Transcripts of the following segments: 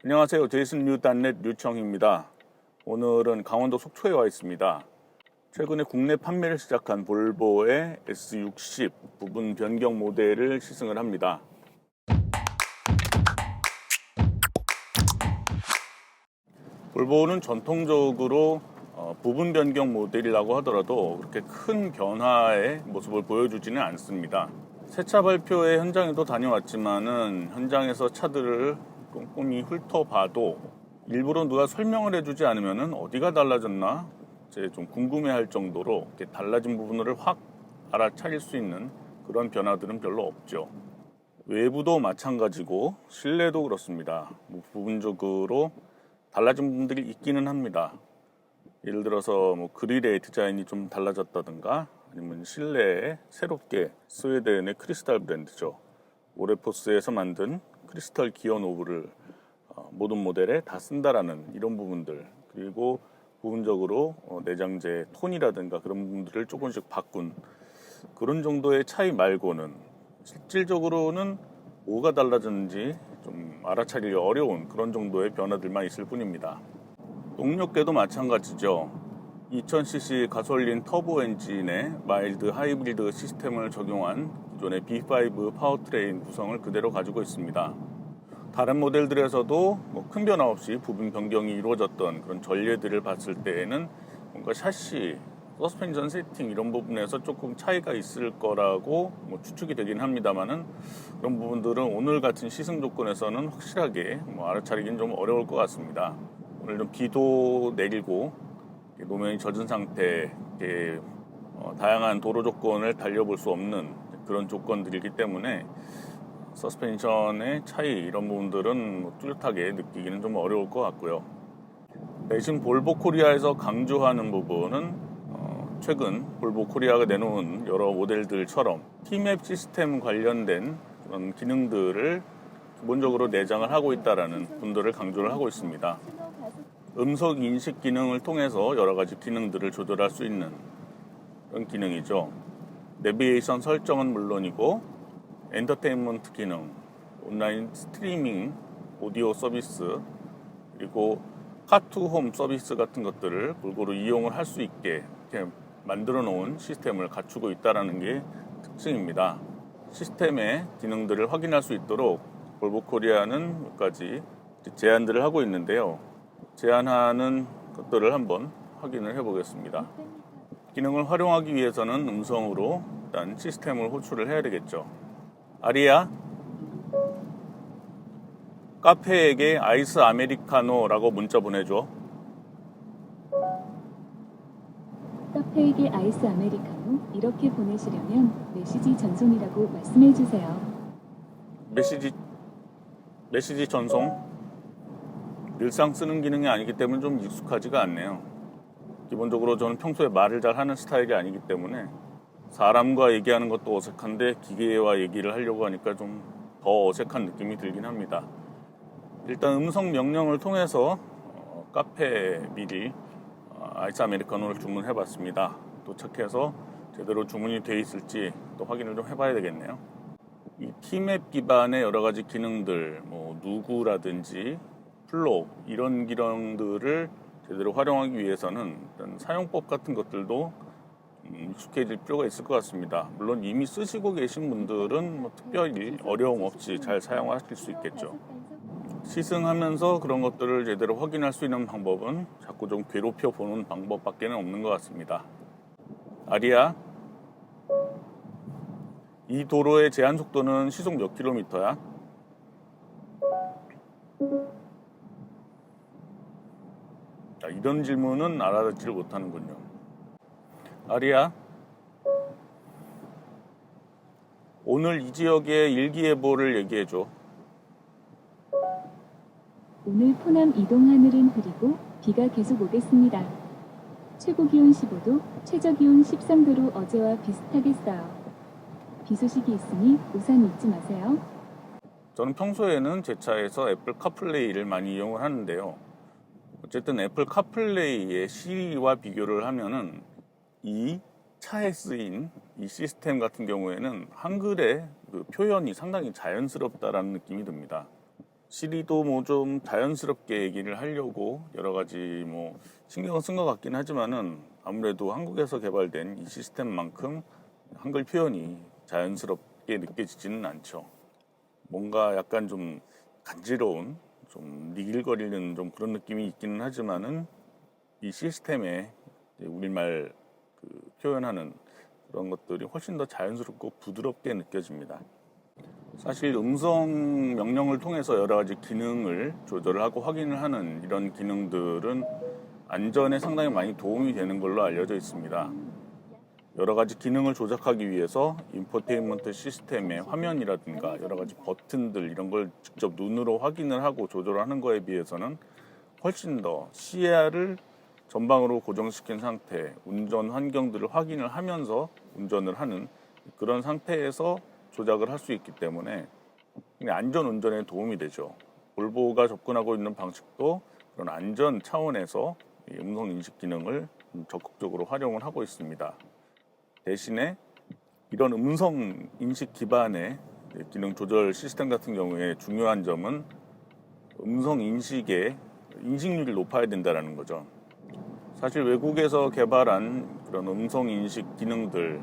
안녕하세요. 제이슨뉴.net 류청입니다. 오늘은 강원도 속초에 와 있습니다. 최근에 국내 판매를 시작한 볼보의 S60 부분 변경 모델을 시승을 합니다. 볼보는 전통적으로 부분 변경 모델이라고 하더라도 그렇게 큰 변화의 모습을 보여주지는 않습니다. 새차 발표회 현장에도 다녀왔지만은 현장에서 차들을 꼼꼼히 훑어봐도 일부러 누가 설명을 해주지 않으면은 어디가 달라졌나 이제 좀 궁금해할 정도로 이렇게 달라진 부분을 확 알아차릴 수 있는 그런 변화들은 별로 없죠. 외부도 마찬가지고 실내도 그렇습니다. 부분적으로 달라진 부분들이 있기는 합니다. 예를 들어서 그릴의 디자인이 좀 달라졌다든가 아니면 실내에 새롭게 스웨덴의 크리스탈 브랜드죠. 오레포스에서 만든 크리스탈 기어 노브를 모든 모델에 다 쓴다라는 이런 부분들, 그리고 부분적으로 내장재 톤이라든가 그런 부분들을 조금씩 바꾼 그런 정도의 차이 말고는 실질적으로는 뭐가 달라졌는지 좀 알아차리기 어려운 그런 정도의 변화들만 있을 뿐입니다. 동력계도 마찬가지죠. 2000cc 가솔린 터보 엔진에 마일드 하이브리드 시스템을 적용한 기존의 B5 파워트레인 구성을 그대로 가지고 있습니다. 다른 모델들에서도 큰 변화 없이 부분 변경이 이루어졌던 그런 전례들을 봤을 때에는 뭔가 샤시, 서스펜션 세팅 이런 부분에서 조금 차이가 있을 거라고 추측이 되긴 합니다만은 그런 부분들은 오늘 같은 시승 조건에서는 확실하게 알아차리긴 좀 어려울 것 같습니다. 오늘 좀 비도 내리고 노면이 젖은 상태, 다양한 도로 조건을 달려볼 수 없는 그런 조건들이기 때문에 서스펜션의 차이 이런 부분들은 뚜렷하게 느끼기는 좀 어려울 것 같고요. 대신 볼보 코리아에서 강조하는 부분은 최근 볼보 코리아가 내놓은 여러 모델들처럼 T맵 시스템 관련된 그런 기능들을 기본적으로 내장을 하고 있다는 분들을 강조를 하고 있습니다. 음성 인식 기능을 통해서 여러 가지 기능들을 조절할 수 있는 그런 기능이죠. 내비게이션 설정은 물론이고 엔터테인먼트 기능, 온라인 스트리밍, 오디오 서비스, 그리고 카투홈 서비스 같은 것들을 골고루 이용을 할 수 있게 이렇게 만들어 놓은 시스템을 갖추고 있다는 게 특징입니다. 시스템의 기능들을 확인할 수 있도록 볼보 코리아는 몇 가지 제안들을 하고 있는데요. 제안하는 것들을 한번 확인을 해보겠습니다. 기능을 활용하기 위해서는 음성으로 일단 시스템을 호출을 해야 되겠죠. 아리야, 카페에게 아이스 아메리카노라고 문자 보내줘. 카페에게 아이스 아메리카노 이렇게 보내시려면 메시지 전송이라고 말씀해주세요. 메시지 전송. 일상 쓰는 기능이 아니기 때문에 좀 익숙하지가 않네요. 기본적으로 저는 평소에 말을 잘 하는 스타일이 아니기 때문에 사람과 얘기하는 것도 어색한데 기계와 얘기를 하려고 하니까 좀 더 어색한 느낌이 들긴 합니다. 일단 음성 명령을 통해서 카페에 미리 아이스 아메리카노를 주문해 봤습니다. 도착해서 제대로 주문이 돼 있을지 또 확인을 좀 해봐야 되겠네요. 이 T맵 기반의 여러 가지 기능들, 누구라든지 플로우 이런 기능들을 제대로 활용하기 위해서는 일단 사용법 같은 것들도 익숙해질 필요가 있을 것 같습니다. 물론 이미 쓰시고 계신 분들은 특별히 어려움 없이 잘 사용하실 수 있겠죠. 시승하면서 그런 것들을 제대로 확인할 수 있는 방법은 자꾸 좀 괴롭혀 보는 방법밖에 없는 것 같습니다. 아리야, 이 도로의 제한 속도는 시속 몇 킬로미터야? 이런 질문은 알아듣지를 못하는군요. 아리야, 오늘 이 지역의 일기예보를 얘기해줘. 오늘 포남 이동 하늘은 흐리고 비가 계속 오겠습니다. 최고 기온 15도, 최저 기온 13도로 어제와 비슷하겠어요. 비 소식이 있으니 우산 잊지 마세요. 저는 평소에는 제 차에서 애플 카플레이를 많이 이용을 하는데요. 어쨌든 애플 카플레이의 시리와 비교를 하면은 이 차에 쓰인 이 시스템 같은 경우에는 한글의 그 표현이 상당히 자연스럽다라는 느낌이 듭니다. 시리도 뭐 좀 자연스럽게 얘기를 하려고 여러 가지 뭐 신경을 쓴 것 같긴 하지만은 아무래도 한국에서 개발된 이 시스템만큼 한글 표현이 자연스럽게 느껴지지는 않죠. 뭔가 약간 좀 간지러운, 좀 니길거리는 좀 그런 느낌이 있기는 하지만은 이 시스템에 우리말 표현하는 그런 것들이 훨씬 더 자연스럽고 부드럽게 느껴집니다. 사실 음성 명령을 통해서 여러 가지 기능을 조절하고 확인을 하는 이런 기능들은 안전에 상당히 많이 도움이 되는 걸로 알려져 있습니다. 여러 가지 기능을 조작하기 위해서 인포테인먼트 시스템의 화면이라든가 여러 가지 버튼들 이런 걸 직접 눈으로 확인을 하고 조절하는 거에 비해서는 훨씬 더 시야를 전방으로 고정시킨 상태, 운전 환경들을 확인을 하면서 운전을 하는 그런 상태에서 조작을 할 수 있기 때문에 안전 운전에 도움이 되죠. 볼보가 접근하고 있는 방식도 그런 안전 차원에서 이 음성 인식 기능을 적극적으로 활용을 하고 있습니다. 대신에 이런 음성 인식 기반의 기능 조절 시스템 같은 경우에 중요한 점은 음성 인식의 인식률이 높아야 된다는 거죠. 사실 외국에서 개발한 그런 음성 인식 기능들,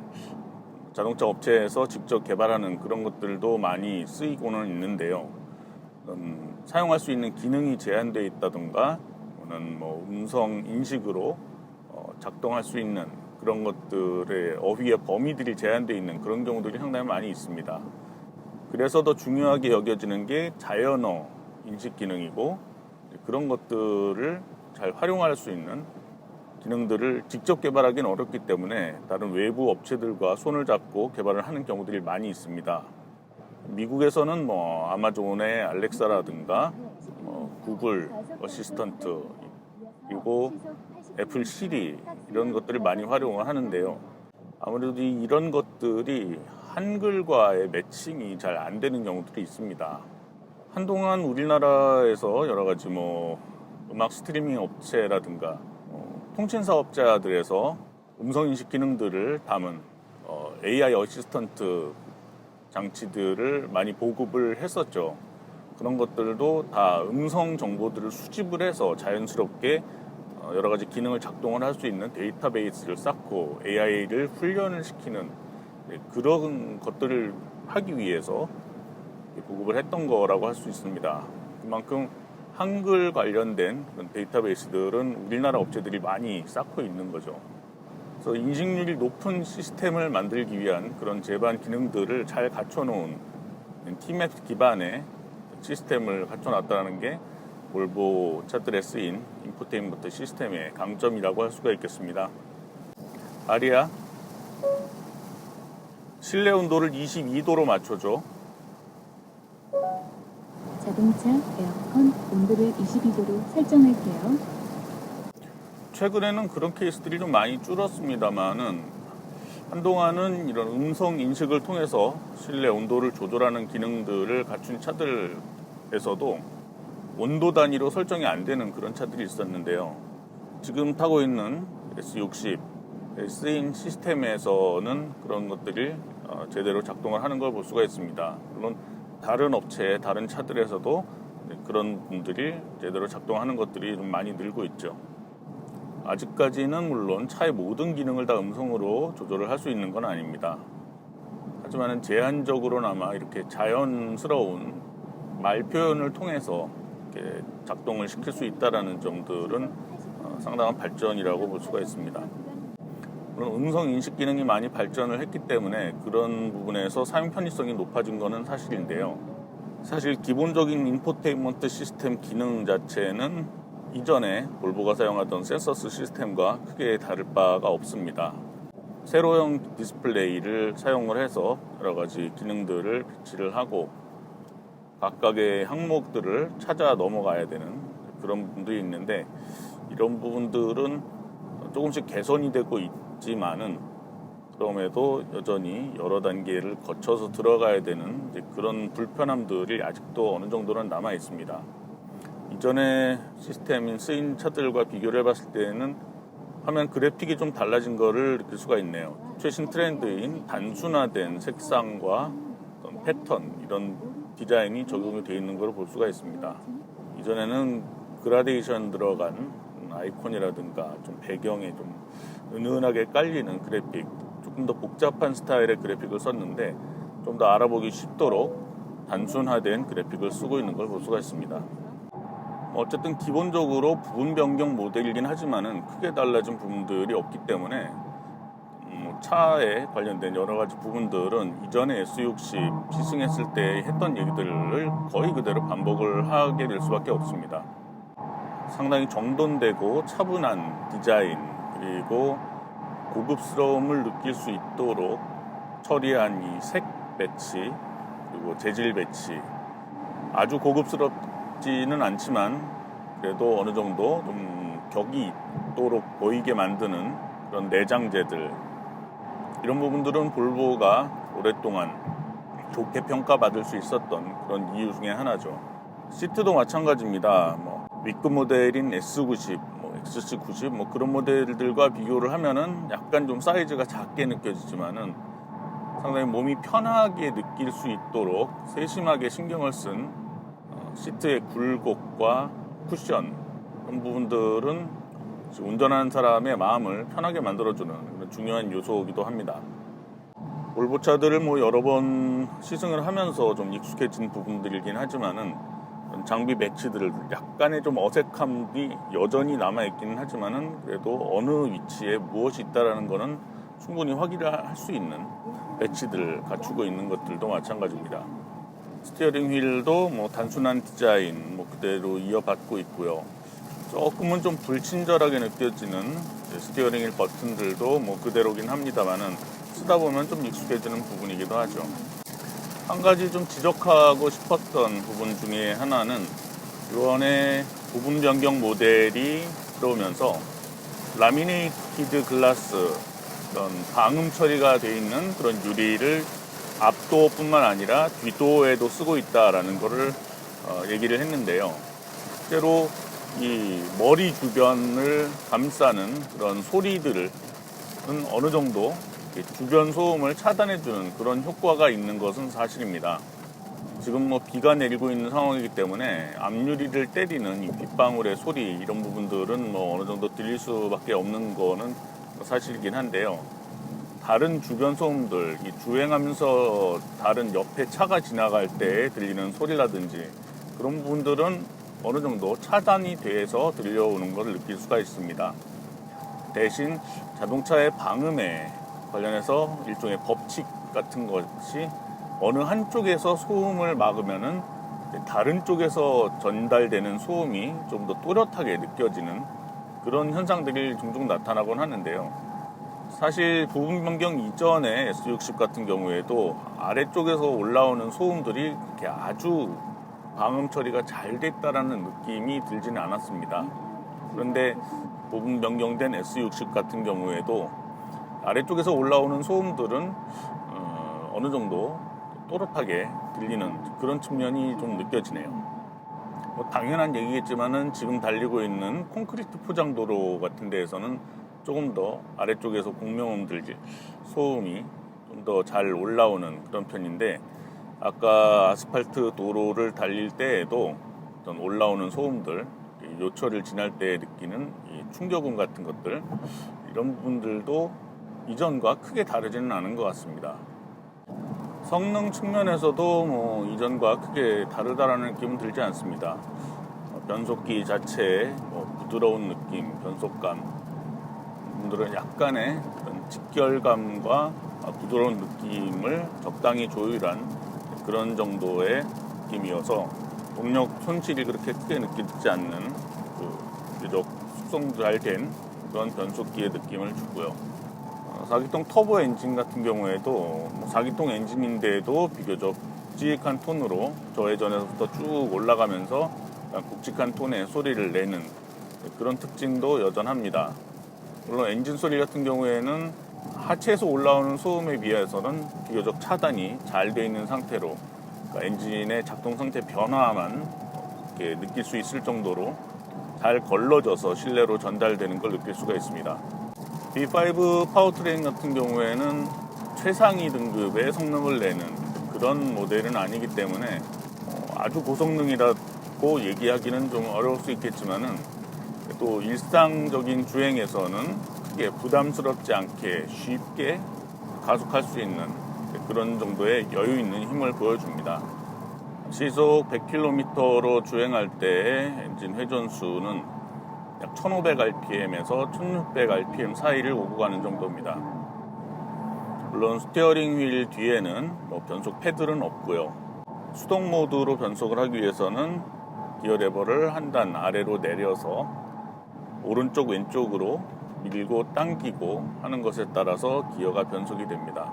자동차 업체에서 직접 개발하는 그런 것들도 많이 쓰이고는 있는데요. 사용할 수 있는 기능이 제한되어 있다던가, 또는 뭐 음성 인식으로 작동할 수 있는 그런 것들의 어휘의 범위들이 제한되어 있는 그런 경우들이 상당히 많이 있습니다. 그래서 더 중요하게 여겨지는 게 자연어 인식 기능이고, 그런 것들을 잘 활용할 수 있는 기능들을 직접 개발하기는 어렵기 때문에 다른 외부 업체들과 손을 잡고 개발을 하는 경우들이 많이 있습니다. 미국에서는 뭐 아마존의 알렉사라든가 구글 어시스턴트 그리고 애플 시리 이런 것들을 많이 활용을 하는데요. 아무래도 이런 것들이 한글과의 매칭이 잘 안 되는 경우들이 있습니다. 한동안 우리나라에서 여러 가지 뭐 음악 스트리밍 업체라든가 통신 사업자들에서 음성 인식 기능들을 담은 AI 어시스턴트 장치들을 많이 보급을 했었죠. 그런 것들도 다 음성 정보들을 수집을 해서 자연스럽게 여러 가지 기능을 작동을 할 수 있는 데이터베이스를 쌓고 AI를 훈련을 시키는 그런 것들을 하기 위해서 보급을 했던 거라고 할 수 있습니다. 그만큼 한글 관련된 그런 데이터베이스들은 우리나라 업체들이 많이 쌓고 있는 거죠. 그래서 인식률이 높은 시스템을 만들기 위한 그런 제반 기능들을 잘 갖춰놓은 T맵 기반의 시스템을 갖춰놨다는 게 볼보 차들에 쓰인 인포테인먼트 시스템의 강점이라고 할 수가 있겠습니다. 아리야, 실내 온도를 22도로 맞춰줘. 자동차 에어컨 온도를 22도로 설정할게요. 최근에는 그런 케이스들이 좀 많이 줄었습니다만은 한동안은 이런 음성 인식을 통해서 실내 온도를 조절하는 기능들을 갖춘 차들에서도 온도 단위로 설정이 안 되는 그런 차들이 있었는데요. 지금 타고 있는 S60에 쓰인 시스템에서는 그런 것들이 제대로 작동을 하는 걸 볼 수가 있습니다. 물론 다른 업체, 다른 차들에서도 그런 분들이 제대로 작동하는 것들이 좀 많이 늘고 있죠. 아직까지는 물론 차의 모든 기능을 다 음성으로 조절을 할 수 있는 건 아닙니다. 하지만 제한적으로나마 이렇게 자연스러운 말 표현을 통해서 이렇게 작동을 시킬 수 있다는 점들은 상당한 발전이라고 볼 수가 있습니다. 물론 음성 인식 기능이 많이 발전을 했기 때문에 그런 부분에서 사용 편의성이 높아진 것은 사실인데요. 사실 기본적인 인포테인먼트 시스템 기능 자체는 이전에 볼보가 사용하던 센서스 시스템과 크게 다를 바가 없습니다. 세로형 디스플레이를 사용을 해서 여러 가지 기능들을 배치를 하고 각각의 항목들을 찾아 넘어가야 되는 그런 부분들이 있는데 이런 부분들은 조금씩 개선이 되고 있지만은 그럼에도 여전히 여러 단계를 거쳐서 들어가야 되는 그런 불편함들이 아직도 어느 정도는 남아 있습니다. 이전에 시스템인 쓰인 차들과 비교를 해봤을 때는 화면 그래픽이 좀 달라진 거를 느낄 수가 있네요. 최신 트렌드인 단순화된 색상과 어떤 패턴 이런 디자인이 적용이 되어 있는 걸 볼 수가 있습니다. 이전에는 그라데이션 들어간 아이콘이라든가 좀 배경에 좀 은은하게 깔리는 그래픽, 조금 더 복잡한 스타일의 그래픽을 썼는데 좀 더 알아보기 쉽도록 단순화된 그래픽을 쓰고 있는 걸 볼 수가 있습니다. 어쨌든 기본적으로 부분 변경 모델이긴 하지만은 크게 달라진 부분들이 없기 때문에 차에 관련된 여러 가지 부분들은 이전에 S60 시승했을 때 했던 얘기들을 거의 그대로 반복을 하게 될 수밖에 없습니다. 상당히 정돈되고 차분한 디자인, 그리고 고급스러움을 느낄 수 있도록 처리한 이 색 배치, 그리고 재질 배치, 아주 고급스럽지는 않지만 그래도 어느 정도 좀 격이 있도록 보이게 만드는 그런 내장재들, 이런 부분들은 볼보가 오랫동안 좋게 평가받을 수 있었던 그런 이유 중에 하나죠. 시트도 마찬가지입니다. 위급 모델인 S90, XC90 그런 모델들과 비교를 하면은 약간 좀 사이즈가 작게 느껴지지만은 상당히 몸이 편하게 느낄 수 있도록 세심하게 신경을 쓴 시트의 굴곡과 쿠션, 그런 부분들은 운전하는 사람의 마음을 편하게 만들어주는 그런 중요한 요소이기도 합니다. 볼보차들을 여러 번 시승을 하면서 좀 익숙해진 부분들이긴 하지만은 장비 배치들 약간의 좀 어색함이 여전히 남아있기는 하지만은 그래도 어느 위치에 무엇이 있다라는 거는 충분히 확인할 수 있는 배치들을 갖추고 있는 것들도 마찬가지입니다. 스티어링 휠도 단순한 디자인 그대로 이어받고 있고요. 조금은 좀 불친절하게 느껴지는 스티어링 휠 버튼들도 그대로긴 합니다만은 쓰다 보면 좀 익숙해지는 부분이기도 하죠. 한 가지 좀 지적하고 싶었던 부분 중에 하나는 이번에 부분 변경 모델이 들어오면서 라미네이티드 글라스, 그런 방음 처리가 되어 있는 그런 유리를 앞도어뿐만 아니라 뒷도어에도 쓰고 있다라는 거를 얘기를 했는데요. 실제로 이 머리 주변을 감싸는 그런 소리들은 어느 정도 주변 소음을 차단해주는 그런 효과가 있는 것은 사실입니다. 지금 비가 내리고 있는 상황이기 때문에 앞유리를 때리는 이 빗방울의 소리, 이런 부분들은 어느 정도 들릴 수밖에 없는 거는 사실이긴 한데요. 다른 주변 소음들, 이 주행하면서 다른 옆에 차가 지나갈 때 들리는 소리라든지 그런 부분들은 어느 정도 차단이 돼서 들려오는 것을 느낄 수가 있습니다. 대신 자동차의 방음에 관련해서 일종의 법칙 같은 것이 어느 한쪽에서 소음을 막으면은 다른 쪽에서 전달되는 소음이 좀 더 또렷하게 느껴지는 그런 현상들이 종종 나타나곤 하는데요. 사실 부분 변경 이전에 S60 같은 경우에도 아래쪽에서 올라오는 소음들이 그렇게 아주 방음 처리가 잘 됐다라는 느낌이 들지는 않았습니다. 그런데 부분 변경된 S60 같은 경우에도 아래쪽에서 올라오는 소음들은 어느 정도 또렷하게 들리는 그런 측면이 좀 느껴지네요. 당연한 얘기겠지만은 지금 달리고 있는 콘크리트 포장도로 같은 데에서는 조금 더 아래쪽에서 공명음들, 소음이 좀 더 잘 올라오는 그런 편인데, 아까 아스팔트 도로를 달릴 때에도 어떤 올라오는 소음들, 요철을 지날 때 느끼는 이 충격음 같은 것들, 이런 부분들도 이전과 크게 다르지는 않은 것 같습니다. 성능 측면에서도 이전과 크게 다르다라는 느낌은 들지 않습니다. 변속기 자체의 부드러운 느낌, 변속감, 분들은 약간의 직결감과 부드러운 느낌을 적당히 조율한 그런 정도의 느낌이어서 동력 손실이 그렇게 크게 느껴지지 않는 비교적 숙성 잘 된 그런 변속기의 느낌을 주고요. 4기통 터보 엔진 같은 경우에도 4기통 엔진인데도 비교적 묵직한 톤으로 저회전에서부터 쭉 올라가면서 굵직한 톤의 소리를 내는 그런 특징도 여전합니다. 물론 엔진 소리 같은 경우에는 하체에서 올라오는 소음에 비해서는 비교적 차단이 잘 되어 있는 상태로, 그러니까 엔진의 작동 상태 변화만 이렇게 느낄 수 있을 정도로 잘 걸러져서 실내로 전달되는 걸 느낄 수가 있습니다. B5 파워트레인 같은 경우에는 최상위 등급의 성능을 내는 그런 모델은 아니기 때문에 아주 고성능이라고 얘기하기는 좀 어려울 수 있겠지만은 또 일상적인 주행에서는 크게 부담스럽지 않게 쉽게 가속할 수 있는 그런 정도의 여유 있는 힘을 보여줍니다. 시속 100km로 주행할 때 엔진 회전수는 약 1500rpm에서 1600rpm 사이를 오고 가는 정도입니다. 물론 스티어링 휠 뒤에는 변속 패들은 없고요. 수동 모드로 변속을 하기 위해서는 기어 레버를 한 단 아래로 내려서 오른쪽 왼쪽으로 밀고 당기고 하는 것에 따라서 기어가 변속이 됩니다.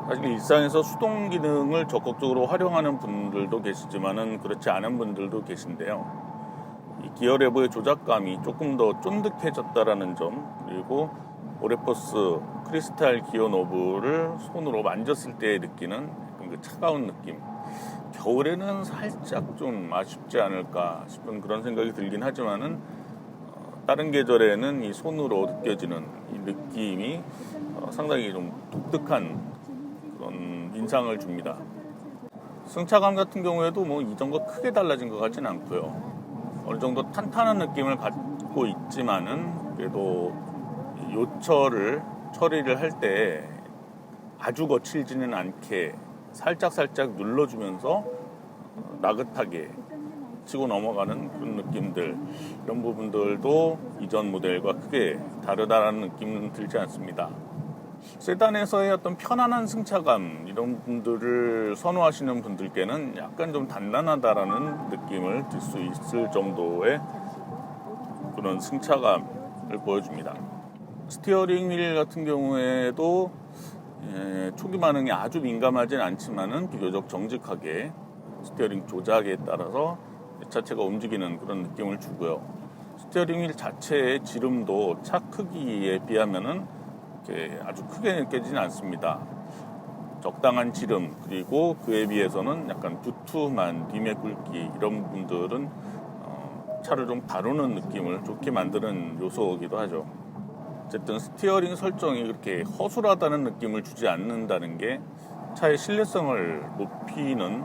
사실 일상에서 수동 기능을 적극적으로 활용하는 분들도 계시지만은 그렇지 않은 분들도 계신데요. 이 기어 레버의 조작감이 조금 더 쫀득해졌다라는 점, 그리고 오레포스 크리스탈 기어 노브를 손으로 만졌을 때 느끼는 그 차가운 느낌, 겨울에는 살짝 좀 아쉽지 않을까 싶은 그런 생각이 들긴 하지만은 다른 계절에는 이 손으로 느껴지는 이 느낌이 상당히 좀 독특한 그런 인상을 줍니다. 승차감 같은 경우에도 뭐 이전과 크게 달라진 것 같지는 않고요. 어느 정도 탄탄한 느낌을 갖고 있지만은 그래도 요철을 처리를 할 때 아주 거칠지는 않게 살짝 눌러주면서 나긋하게 치고 넘어가는 그런 느낌들, 이런 부분들도 이전 모델과 크게 다르다라는 느낌은 들지 않습니다. 세단에서의 어떤 편안한 승차감, 이런 분들을 선호하시는 분들께는 약간 좀 단단하다라는 느낌을 들 수 있을 정도의 그런 승차감을 보여줍니다. 스티어링 휠 같은 경우에도 초기 반응이 아주 민감하진 않지만은 비교적 정직하게 스티어링 조작에 따라서 차체가 움직이는 그런 느낌을 주고요. 스티어링 휠 자체의 지름도 차 크기에 비하면은 이렇게 아주 크게 느껴지진 않습니다. 적당한 지름, 그리고 그에 비해서는 약간 두툼한 뒤매 굵기, 이런 분들은 차를 좀 다루는 느낌을 좋게 만드는 요소이기도 하죠. 어쨌든 스티어링 설정이 그렇게 허술하다는 느낌을 주지 않는다는 게 차의 신뢰성을 높이는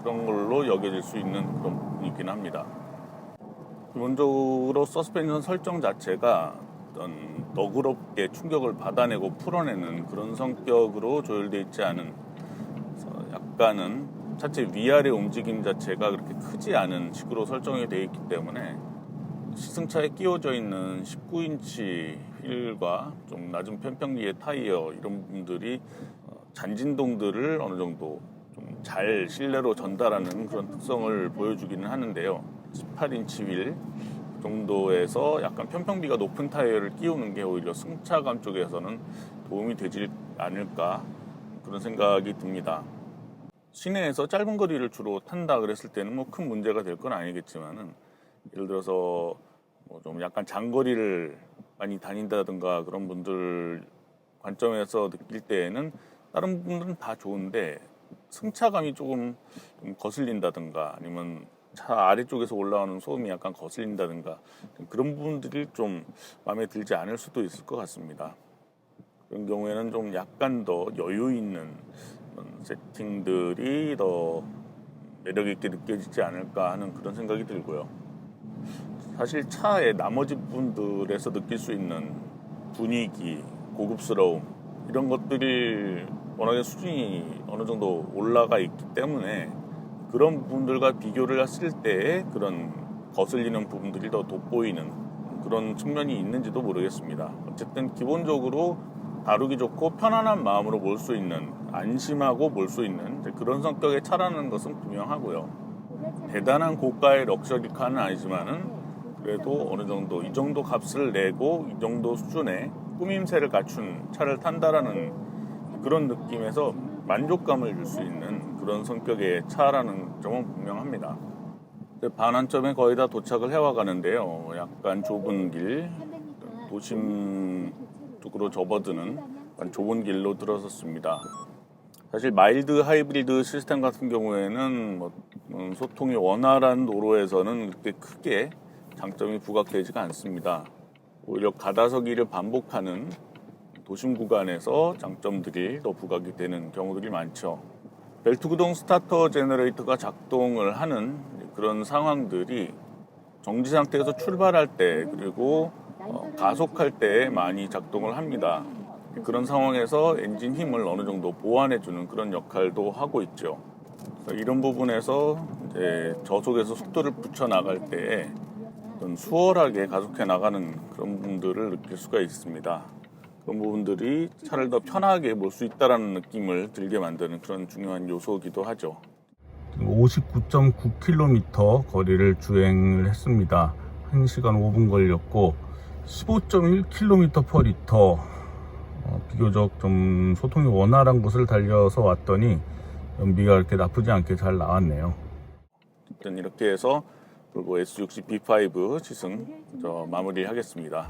그런 걸로 여겨질 수 있는 그런 부분이긴 합니다. 기본적으로 서스펜션 설정 자체가 어떤 너그럽게 충격을 받아내고 풀어내는 그런 성격으로 조율되어 있지 않은, 약간은 차체 위아래 움직임 자체가 그렇게 크지 않은 식으로 설정이 되어 있기 때문에 시승차에 끼워져 있는 19인치 휠과 좀 낮은 편평기의 타이어, 이런 부분들이 잔진동들을 어느 정도 좀 잘 실내로 전달하는 그런 특성을 보여주기는 하는데요. 18인치 휠 정도에서 약간 편평비가 높은 타이어를 끼우는 게 오히려 승차감 쪽에서는 도움이 되지 않을까, 그런 생각이 듭니다. 시내에서 짧은 거리를 주로 탄다 그랬을 때는 뭐 큰 문제가 될 건 아니겠지만은, 예를 들어서 뭐 좀 약간 장거리를 많이 다닌다든가 그런 분들 관점에서 느낄 때에는 다른 분들은 다 좋은데 승차감이 조금 거슬린다든가, 아니면 차 아래쪽에서 올라오는 소음이 약간 거슬린다든가, 그런 부분들이 좀 마음에 들지 않을 수도 있을 것 같습니다. 그런 경우에는 좀 약간 더 여유 있는 세팅들이 더 매력 있게 느껴지지 않을까 하는 그런 생각이 들고요. 사실 차의 나머지 부분들에서 느낄 수 있는 분위기, 고급스러움, 이런 것들이 워낙에 수준이 어느 정도 올라가 있기 때문에 그런 부분들과 비교를 했을 때 그런 거슬리는 부분들이 더 돋보이는 그런 측면이 있는지도 모르겠습니다. 어쨌든 기본적으로 다루기 좋고 편안한 마음으로 몰 수 있는, 안심하고 몰 수 있는 그런 성격의 차라는 것은 분명하고요. 대단한 고가의 럭셔리카는 아니지만은 그래도 어느 정도 이 정도 값을 내고 이 정도 수준의 꾸밈새를 갖춘 차를 탄다라는 그런 느낌에서 만족감을 줄 수 있는 그런 성격의 차라는 점은 분명합니다. 반환점에 거의 다 도착을 해와 가는데요. 약간 좁은 길, 도심 쪽으로 접어드는 좁은 길로 들어섰습니다. 사실 마일드 하이브리드 시스템 같은 경우에는 소통이 원활한 도로에서는 그렇게 크게 장점이 부각되지가 않습니다. 오히려 가다서기를 반복하는 도심 구간에서 장점들이 더 부각이 되는 경우들이 많죠. 벨트 구동 스타터 제너레이터가 작동을 하는 그런 상황들이 정지 상태에서 출발할 때 그리고 가속할 때 많이 작동을 합니다. 그런 상황에서 엔진 힘을 어느 정도 보완해주는 그런 역할도 하고 있죠. 그래서 이런 부분에서 이제 저속에서 속도를 붙여 나갈 때 어떤 수월하게 가속해 나가는 그런 부분들을 느낄 수가 있습니다. 그런 부분들이 차를 더 편하게 몰 수 있다는 느낌을 들게 만드는 그런 중요한 요소이기도 하죠. 59.9km 거리를 주행을 했습니다. 1시간 5분 걸렸고 15.1km/리터 비교적 좀 소통이 원활한 곳을 달려서 왔더니 연비가 이렇게 나쁘지 않게 잘 나왔네요. 일단 이렇게 해서 볼보 S60 B5 시승 마무리하겠습니다.